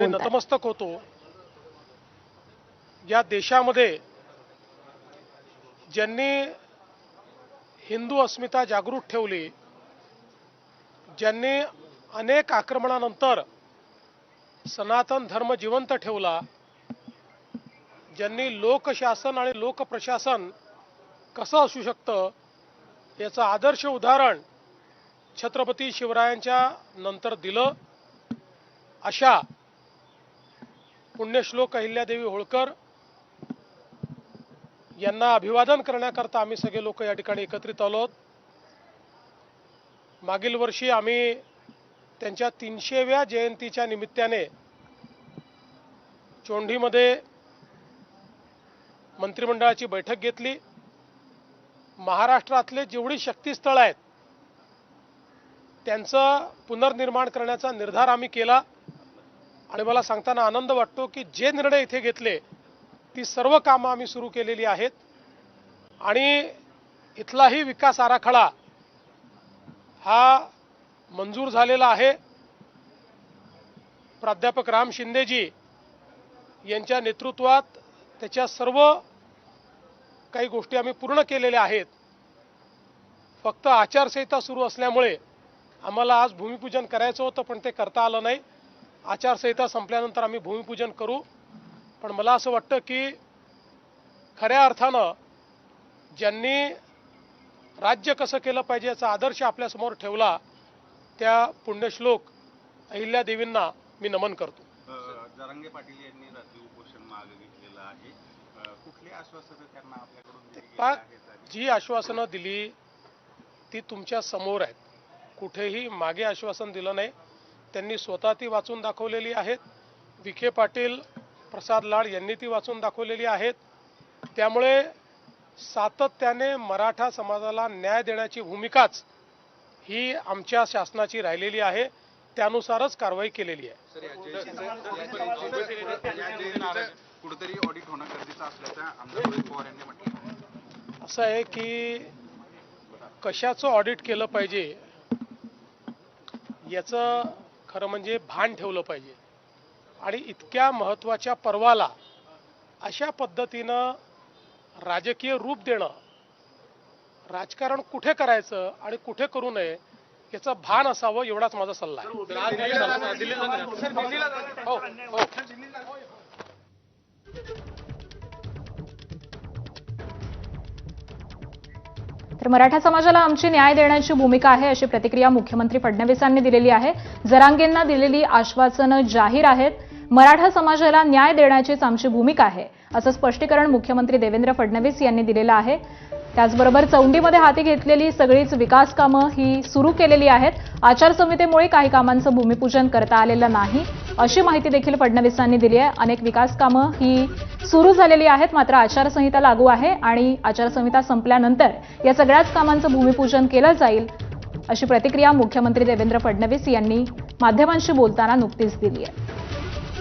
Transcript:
नतमस्तक होतो। या देशामध्ये ज्यांनी हिंदू अस्मिता जागृत ठेवली, ज्यांनी अनेक आक्रमणानंतर सनातन धर्म जिवंत ठेवला, ज्यांनी लोकशासन आणि लोकप्रशासन कसं असू शकतं याचं आदर्श उदाहरण छत्रपती शिवरायांच्या नंतर दिलं, अशा पुण्यश्लोक अहिल्यादेवी होळकर यांना अभिवादन करण्याकरता आम्ही सगळे लोक या ठिकाणी एकत्रित आलो आहोत। मागील वर्षी आम्ही त्यांच्या 300व्या जयंतीच्या निमित्ताने चोंडीमध्ये मंत्रिमंडळाची बैठक घेतली। महाराष्ट्रातले जेवढी शक्तिस्थळ आहेत त्यांचं पुनर्निर्माण करण्याचा निर्धार आम्ही केला आणि मला सांगताना आनंद वाटतो की जे निर्णय इथे घेतले ती सर्व कामं आम्ही सुरू केलेली आहेत आणि इथलाही विकास आराखडा हा मंजूर झालेला आहे। प्राध्यापक राम शिंदेजी यांच्या नेतृत्वात त्याच्या सर्व काही गोष्टी आम्ही पूर्ण केलेल्या आहेत। फक्त आचारसंहिता सुरू असल्यामुळे आम्हाला आज भूमिपूजन करायचं होतं पण ते करता आलं नाही। आचारसंहिता संपल्यानंतर आम्ही भूमिपूजन करू। पण मला असं वाटतं की खऱ्या अर्थानं ज्यांनी राज्य कसं केलं पाहिजे याचा आदर्श आपल्यासमोर ठेवला त्या पुण्यश्लोक अहिल्यादेवींना मी नमन करतो। जरांगे पाटील यांनी रात्री उपोषण मागे घेतलेलं आहे, कुठली आश्वासनं त्यांना आपल्याकडून दिली आहेत? जी आश्वासनं दिली ती तुमच्या समोर आहेत, कुठेही मागे आश्वासन दिलं नाही। त्यांनी स्वतः ती वाचून दाखवलेली आहेत। विखे पाटील, प्रसाद लाड यांनी ती वाचून दाखवलेली आहेत। त्यामुळे सातत्याने मराठा समाजाला न्याय देण्याची भूमिकाच ही आमच्या शासनाची राहिलेली आहे, त्यानुसारच कारवाई केलेली आहे। कुठेतरी ऑडिट होणं गरजेचं असल्याचं आमदार रोहित पवार यांनी म्हटलं। असं आहे की कशाचं ऑडिट केलं पाहिजे याचं खरं म्हणजे भान ठेवलं पाहिजे आणि इतक्या महत्त्वाच्या पर्वाला अशा पद्धतीनं राजकीय रूप देणं, राजकारण कुठे करायचं आणि कुठे करू नये याचं भान असावं एवढाच माझा सल्ला आहे। हो हो तर मराठा समाजाला आमची न्याय देण्याची भूमिका आहे अशी प्रतिक्रिया मुख्यमंत्री फडणवीसांनी दिलेली आहे। जरांगेंना दिलेली आश्वासनं जाहीर आहेत। मराठा समाजाला न्याय देण्याचीच आमची भूमिका आहे असं स्पष्टीकरण मुख्यमंत्री देवेंद्र फडणवीस यांनी दिलेलं आहे। त्याचबरोबर चौंडीमध्ये हाती घेतलेली सगळीच विकास कामं ही सुरू केलेली आहेत। आचारसंहितेमुळे काही कामांचं भूमिपूजन करता आलेलं नाही अशी माहिती देखील फडणवीसांनी दिली आहे। अनेक विकास कामं ही सुरू झालेली आहेत, मात्र आचारसंहिता लागू आहे आणि आचारसंहिता संपल्यानंतर या सगळ्याच कामांचं भूमिपूजन केलं जाईल अशी प्रतिक्रिया मुख्यमंत्री देवेंद्र फडणवीस यांनी माध्यमांशी बोलताना नुकतीच दिली आहे।